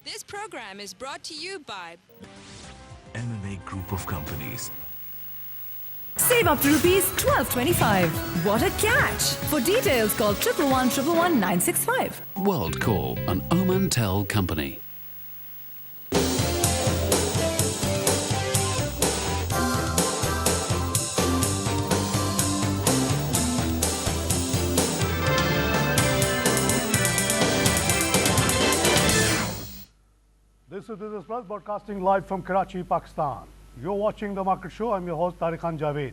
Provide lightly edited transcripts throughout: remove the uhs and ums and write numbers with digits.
This program is brought to you by MMA Group of Companies. Save up to rupees 1225. What a catch! For details, call 111 965. WorldCore, an Omantel company. This is Business Plus broadcasting live from Karachi, Pakistan. You're watching The Market Show. I'm your host Tariq Khan Javed.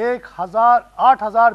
8,000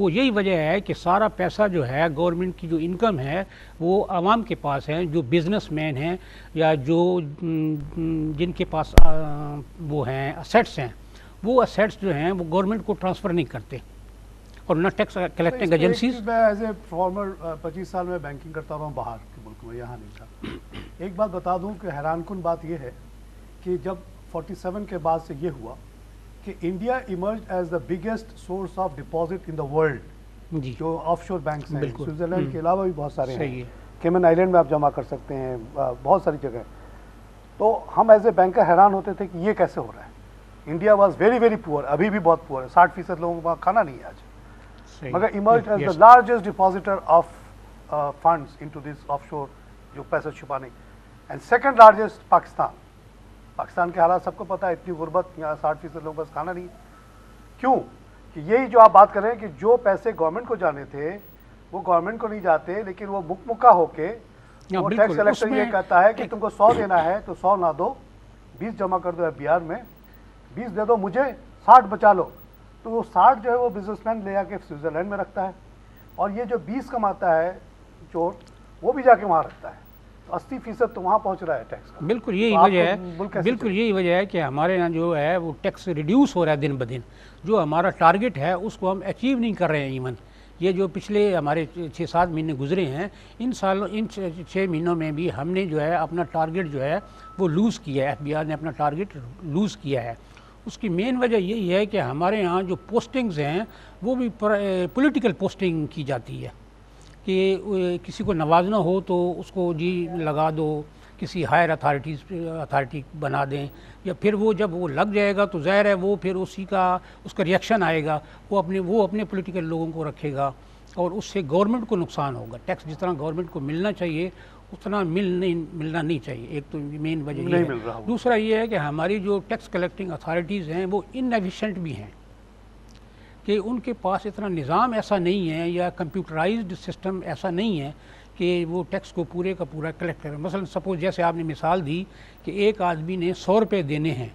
وہ یہی وجہ ہے کہ سارا پیسہ جو ہے government کی جو انکم ہے وہ عوام کے پاس ہے، جو بزنس مین ہیں یا جو جن کے پاس وہ ہیں اسیٹس ہیں، وہ اسیٹس جو ہیں وہ گورنمنٹ کو ٹرانسفر نہیں کرتے اور نہ ٹیکس کلیکٹنگ ایجنسیز. میں ایز اے فارمر 25 سال میں بینکنگ کرتا رہا ہوں باہر کے ملک میں، یہاں نہیں تھا. ایک بات بتا دوں کہ حیران کن بات یہ ہے کہ جب 47 کے بعد سے یہ ہوا کہ India emerge as the biggest source of deposit in the world. جی جو آف شور بینکس ہیں بالکل. سوئٹزرلینڈ کے علاوہ بھی بہت سارے صحیح ہیں، ہے. کیمن آئیلینڈ میں آپ جمع کر سکتے ہیں، بہت ساری جگہ. تو ہم ایز اے بینکر حیران ہوتے تھے کہ یہ کیسے ہو رہا ہے. India was very very poor, ابھی بھی بہت پور ہے، 60% لوگوں کے پاس کھانا نہیں ہے آج. صحیح. مگر emerge as the Yes. Largest depositor of funds into this offshore, جو پیسہ چھپانے. And second largest Pakistan. Pakistan کے حالات سب کو پتہ ہے، اتنی غربت، یہاں 60% لوگوں کے پاس کھانا نہیں ہے. کیوں؟ کہ یہی جو آپ بات کر رہے ہیں کہ جو پیسے گورنمنٹ کو جانے تھے وہ گورنمنٹ کو نہیں جاتے، لیکن وہ مکہ ہو کے وہ بالکل. ٹیکس کلیکٹر اس یہ میں کہتا ہے کہ تم کو 100 دینا ہے تو 100 نہ دو، 20 جمع کر دو FBR میں، 20 دے دو مجھے، 60 بچا لو. تو وہ 60 جو ہے وہ بزنس مین لے جا کے سوئٹزرلینڈ میں رکھتا ہے، اور یہ جو 20 کماتا ہے چور وہ بھی جا کے وہاں رکھتا ہے. تو 80% تو وہاں پہنچ رہا ہے ٹیکس کا. بالکل یہی تو آپ وجہ کو ہے، ملک کیسے بالکل یہی وجہ ہے کہ ہمارے یہاں جو ہے وہ ٹیکس ریڈیوس ہو رہا ہے دن بدن. جو ہمارا ٹارگٹ ہے اس کو ہم اچیو نہیں کر رہے ہیں. ایون یہ جو پچھلے ہمارے 6-7 مہینے گزرے ہیں، ان 6 مہینوں میں بھی ہم نے جو ہے اپنا ٹارگٹ جو ہے وہ لوز کیا ہے. FBR نے اپنا ٹارگٹ لوز کیا ہے. اس کی مین وجہ یہی ہے کہ ہمارے یہاں جو پوسٹنگز ہیں وہ بھی پولیٹیکل پوسٹنگ کی جاتی ہے کہ کسی کو نوازنا ہو تو اس کو جی لگا دو، کسی ہائر اتھارٹی بنا دیں، یا پھر وہ جب وہ لگ جائے گا تو ظاہر ہے وہ پھر اس کا ریئیکشن آئے گا، وہ اپنے پولیٹیکل لوگوں کو رکھے گا اور اس سے گورنمنٹ کو نقصان ہوگا. ٹیکس جس طرح گورنمنٹ کو ملنا چاہیے اتنا ملنا نہیں چاہیے. ایک تو مین وجہ یہ ہے. دوسرا یہ ہے کہ ہماری جو ٹیکس کلیکٹنگ اتھارٹیز ہیں وہ ان ایفیشینٹ بھی ہیں کہ ان کے پاس اتنا نظام ایسا نہیں ہے یا کمپیوٹرائزڈ سسٹم ایسا نہیں ہے کہ وہ ٹیکس کو پورے کا پورا کلیکٹ کریں. مثلا سپوز جیسے آپ نے مثال دی کہ ایک آدمی نے 100 روپے دینے ہیں،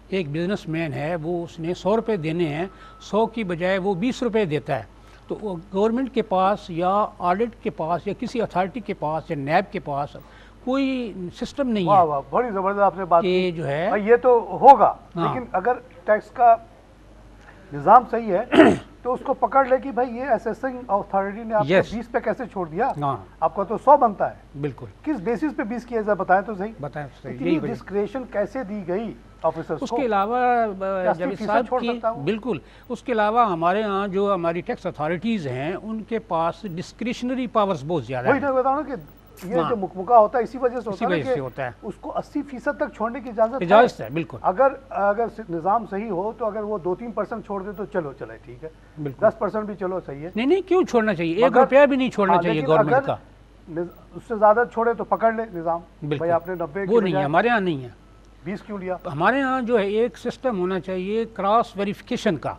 ایک بزنس مین ہے وہ اس نے 100 روپے دینے ہیں، 100 کی بجائے وہ 20 روپے دیتا ہے. تو گورنمنٹ کے پاس یا آڈٹ کے پاس یا کسی اتھارٹی کے پاس یا نیب کے پاس کوئی سسٹم نہیں ہے. واہ بڑی زبردست آپ نے بات کی. جو ہے یہ تو ہوگا، لیکن اگر ٹیکس کا نظام صحیح ہے تو اس کو پکڑ لے کہ بھائی یہ اسیسنگ اتھارٹی نے آپ کو 20 پہ کیسے چھوڑ دیا، آپ کو تو 100 بنتا ہے. بالکل. کس بیسس پہ 20 کیا، بتائیں تو صحیح. بتائیں اتنی ڈسکریشن کیسے دی گئی آفیسرز کو؟ اس کے علاوہ جاوید صاحب کی بالکل اس کے علاوہ ہمارے ہاں جو ہماری ٹیکس اتھارٹیز ہیں ان کے پاس ڈسکریشنری پاورز بہت زیادہ ہیں. وہی میں بتاؤں کہ یہ جو مکمکہ ہوتا ہے اسی وجہ سے ہوتا ہے کہ اس کو 80% تک چھوڑنے کی اجازت ہے. بالکل. اگر نظام صحیح ہو تو اگر وہ 2-3% چھوڑ دے تو چلے ٹھیک ہے، 10% بھی چلو صحیح ہے. نہیں کیوں چھوڑنا چاہیے؟ 1 روپیہ بھی نہیں چھوڑنا چاہیے گورنمنٹ کا. اس سے زیادہ چھوڑے تو پکڑ لے نظام. بھائی آپ نے 90 وہ نہیں ہے، ہمارے ہاں نہیں ہے. 20 کیوں لیا؟ ہمارے ہاں جو ہے ایک سسٹم ہونا چاہیے کراس ویریفیکیشن کا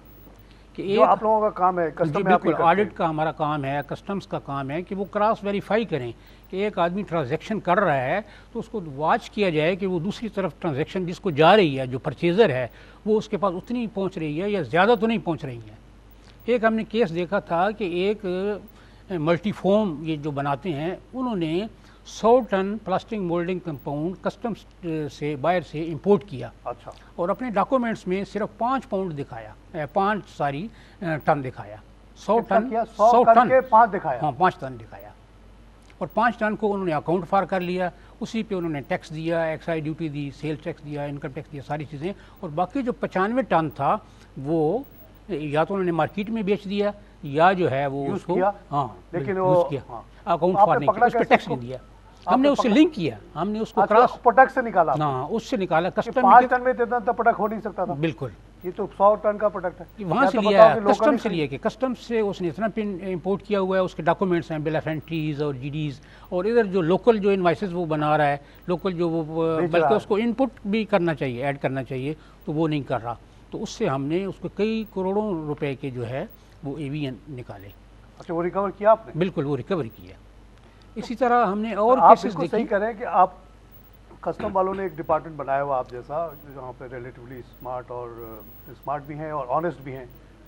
کہ جو آپ لوگوں کا کام ہے کسٹم میں. بالکل آڈٹ کا ہمارا کام ہے، کسٹمز کا کام ہے کہ وہ کراس ویریفائی کریں کہ ایک آدمی ٹرانزیکشن کر رہا ہے تو اس کو واچ کیا جائے کہ وہ دوسری طرف ٹرانزیکشن جس کو جا رہی ہے، جو پرچیزر ہے وہ اس کے پاس اتنی پہنچ رہی ہے یا زیادہ تو نہیں پہنچ رہی ہے. ایک ہم نے کیس دیکھا تھا کہ ایک ملٹی فوم یہ جو بناتے ہیں انہوں نے 100 ton plastic moulding compound customs سے باہر سے امپورٹ کیا. اچھا. اور اپنے ڈاکومنٹس میں صرف 5 پاؤنڈ دکھایا، 5 ٹن دکھایا. 100 ٹن کے 5 دکھایا. ہاں 5 ٹن دکھایا اور 5 ٹن کو انہوں نے اکاؤنٹ فار کر لیا. اسی پہ انہوں نے ٹیکس دیا، ایکسائز ڈیوٹی دی، سیل ٹیکس دیا، انکم ٹیکس دیا، ساری چیزیں. اور باقی جو 95 ٹن تھا وہ یا تو انہوں نے مارکیٹ میں بیچ دیا یا جو ہے وہ اس کو لیکن اکاؤنٹ فار نہیں کیا، اس پہ ٹیکس نہیں دیا. ہم نے اس سے لنک کیا، ہم نے اس کو کراس پروڈکٹ سے نکالا. ہاں اس سے نکالا. کسٹم 5 ٹن میں اتنا تو پروڈکٹ ہو نہیں سکتا تھا. بالکل. یہ تو 100 ٹن کا پروڈکٹ ہے. وہاں سے لیا ہے، کسٹم سے لیا کہ کسٹم سے اس نے اتنا پن امپورٹ کیا ہوا ہے، اس کے ڈاکومنٹس ہیں، بل آف اینٹریز اور GDs. اور ادھر جو لوکل جو انوائسز وہ بنا رہا ہے، لوکل جو وہ بلکہ اس کو ان پٹ بھی کرنا چاہیے، ایڈ کرنا چاہیے، تو وہ نہیں کر رہا. تو اس سے ہم نے اس کو کئی کروڑوں روپے کے جو ہے وہ AVN نکالے. اچھا وہ ریکور کیا آپ نے؟ بالکل وہ ریکور کیا. اسی طرح ہم نے اور کیسز دیکھے. صحیح کریں کہ آپ کسٹم والوں نے ایک ڈپارٹمنٹ بنایا ہوا آپ جیسا، جہاں پہ ریلیٹیولی اسمارٹ بھی ہیں اور آنیسٹ بھی ہیں.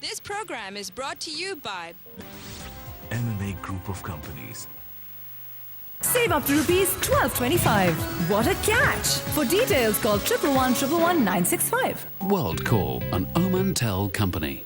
This program is brought to you by MMA Group of Companies. Save up to rupees 1225. What a catch! For details, call 111 111 965. WorldCore, an Omantel company.